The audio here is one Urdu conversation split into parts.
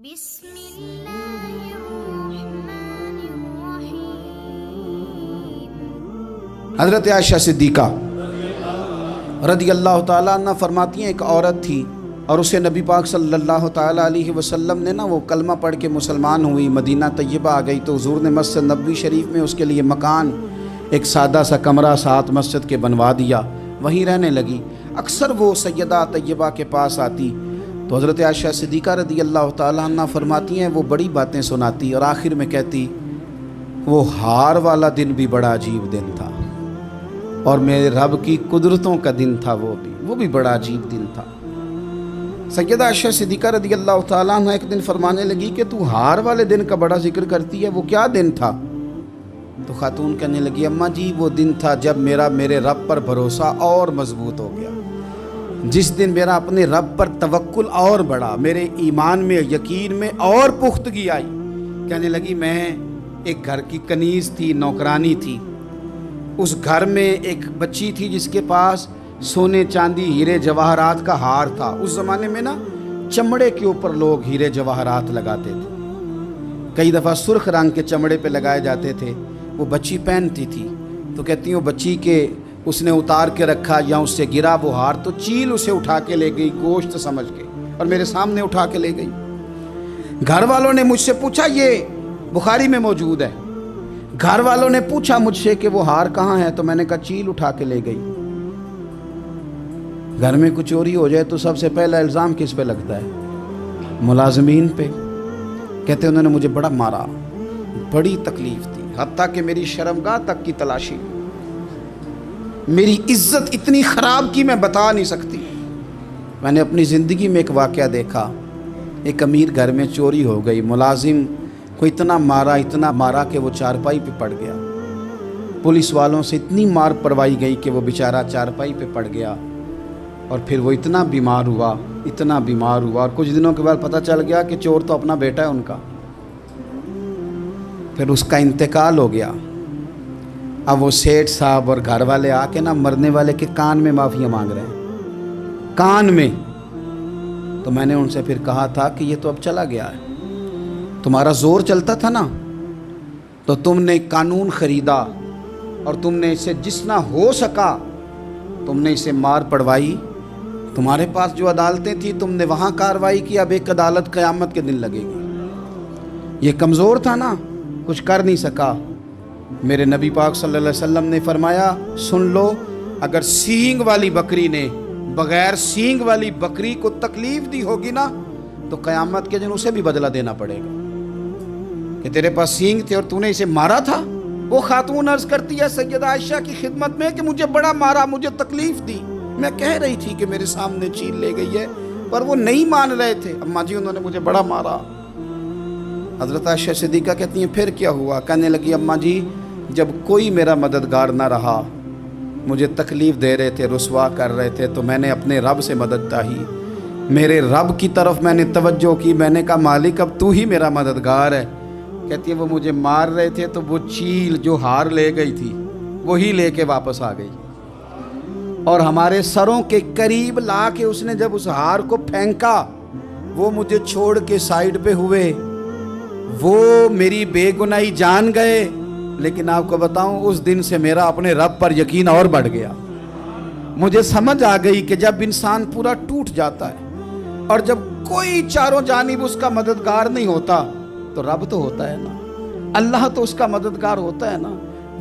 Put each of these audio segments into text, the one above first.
بسم اللہ الرحمن الرحیم۔ حضرت عائشہ صدیقہ رضی اللہ تعالیٰ عنہ فرماتی ہیں ایک عورت تھی اور اسے نبی پاک صلی اللہ تعالیٰ علیہ وسلم نے وہ کلمہ پڑھ کے مسلمان ہوئی، مدینہ طیبہ آ گئی تو حضور نے مسجد نبوی شریف میں اس کے لیے مکان، ایک سادہ سا کمرہ ساتھ مسجد کے بنوا دیا، وہیں رہنے لگی۔ اکثر وہ سیدہ طیبہ کے پاس آتی تو حضرت عائشہ صدیقہ رضی اللہ تعالیٰ عنہ فرماتی ہیں وہ بڑی باتیں سناتی اور آخر میں کہتی وہ ہار والا دن بھی بڑا عجیب دن تھا اور میرے رب کی قدرتوں کا دن تھا، وہ بھی بڑا عجیب دن تھا۔ سیدہ عائشہ صدیقہ رضی اللہ تعالیٰ عنہ ایک دن فرمانے لگی کہ تو ہار والے دن کا بڑا ذکر کرتی ہے، وہ کیا دن تھا؟ تو خاتون کہنے لگی اماں جی وہ دن تھا جب میرے رب پر بھروسہ اور مضبوط ہو گیا، جس دن میرا اپنے رب پر توکل اور بڑھا، میرے ایمان میں یقین میں اور پختگی آئی۔ کہنے لگی میں ایک گھر کی کنیز تھی، نوکرانی تھی، اس گھر میں ایک بچی تھی جس کے پاس سونے چاندی ہیرے جواہرات کا ہار تھا۔ اس زمانے میں چمڑے کے اوپر لوگ ہیرے جواہرات لگاتے تھے، کئی دفعہ سرخ رنگ کے چمڑے پہ لگائے جاتے تھے، وہ بچی پہنتی تھی تو کہتی ہوں بچی کے اس نے اتار کے رکھا یا اس سے گرا وہ ہار تو چیل اسے اٹھا کے لے گئی گوشت سمجھ کے اور میرے سامنے اٹھا کے لے گئی۔ گھر والوں نے مجھ سے پوچھا، یہ بخاری میں موجود ہے، گھر والوں نے پوچھا مجھ سے کہ وہ ہار کہاں ہے تو میں نے کہا چیل اٹھا کے لے گئی۔ گھر میں کچھ چوری ہو جائے تو سب سے پہلا الزام کس پہ لگتا ہے؟ ملازمین پہ۔ کہتے انہوں نے مجھے بڑا مارا، بڑی تکلیف تھی، حتیٰ کہ میری شرمگاہ تک کی تلاشی، میری عزت اتنی خراب کی میں بتا نہیں سکتی۔ میں نے اپنی زندگی میں ایک واقعہ دیکھا، ایک امیر گھر میں چوری ہو گئی، ملازم کو اتنا مارا کہ وہ چارپائی پہ پڑ گیا، پولیس والوں سے اتنی مار پڑوائی گئی کہ وہ بیچارہ چارپائی پہ پڑ گیا اور پھر وہ اتنا بیمار ہوا اور کچھ دنوں کے بعد پتہ چل گیا کہ چور تو اپنا بیٹا ہے ان کا، پھر اس کا انتقال ہو گیا۔ اب وہ سیٹھ صاحب اور گھر والے آ کے مرنے والے کے کان میں معافی مانگ رہے ہیں، کان میں۔ تو میں نے ان سے پھر کہا تھا کہ یہ تو اب چلا گیا ہے، تمہارا زور چلتا تھا نا تو تم نے قانون خریدا اور تم نے اسے جتنا ہو سکا تم نے اسے مار پڑوائی، تمہارے پاس جو عدالتیں تھیں تم نے وہاں کارروائی کی، اب ایک عدالت قیامت کے دن لگے گی۔ یہ کمزور تھا نا، کچھ کر نہیں سکا۔ میرے نبی پاک صلی اللہ علیہ وسلم نے فرمایا سن لو، اگر سینگ والی بکری نے بغیر سینگ والی بکری کو تکلیف دی ہوگی نا تو قیامت کے دن اسے بھی بدلہ دینا پڑے گا کہ تیرے پاس سینگ تھے اور تو نے اسے مارا تھا۔ وہ خاتون عرض کرتی ہے سیدہ عائشہ کی خدمت میں کہ مجھے بڑا مارا، مجھے تکلیف دی، میں کہہ رہی تھی کہ میرے سامنے چیل لے گئی ہے پر وہ نہیں مان رہے تھے، اماں جی انہوں نے مجھے بڑا مارا۔ حضرت عائشہ صدیقہ کہتی ہیں پھر کیا ہوا؟ کہنے لگی اماں جی جب کوئی میرا مددگار نہ رہا، مجھے تکلیف دے رہے تھے، رسوا کر رہے تھے، تو میں نے اپنے رب سے مدد چاہی، میرے رب کی طرف میں نے توجہ کی، میں نے کہا مالک اب تو ہی میرا مددگار ہے۔ کہتی ہے وہ مجھے مار رہے تھے تو وہ چیل جو ہار لے گئی تھی وہی لے کے واپس آ گئی اور ہمارے سروں کے قریب لا کے اس نے جب اس ہار کو پھینکا وہ مجھے چھوڑ کے سائیڈ پہ ہوئے، وہ میری بے گناہی جان گئے، لیکن آپ کو بتاؤں اس دن سے میرا اپنے رب پر یقین اور بڑھ گیا۔ مجھے سمجھ آ گئی کہ جب انسان پورا ٹوٹ جاتا ہے اور جب کوئی چاروں جانب اس کا مددگار نہیں ہوتا تو رب تو ہوتا ہے نا، اللہ تو اس کا مددگار ہوتا ہے نا،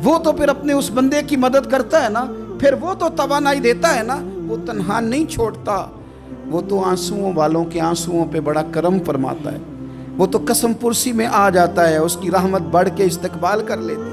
وہ تو پھر اپنے اس بندے کی مدد کرتا ہے نا، پھر وہ تو توانائی دیتا ہے نا، وہ تنہا نہیں چھوڑتا، وہ تو آنسوؤں والوں کے آنسوؤں پہ بڑا کرم فرماتا ہے، وہ تو قسم پرسی میں آ جاتا ہے، اس کی رحمت بڑھ کے استقبال کر لیتی ہے۔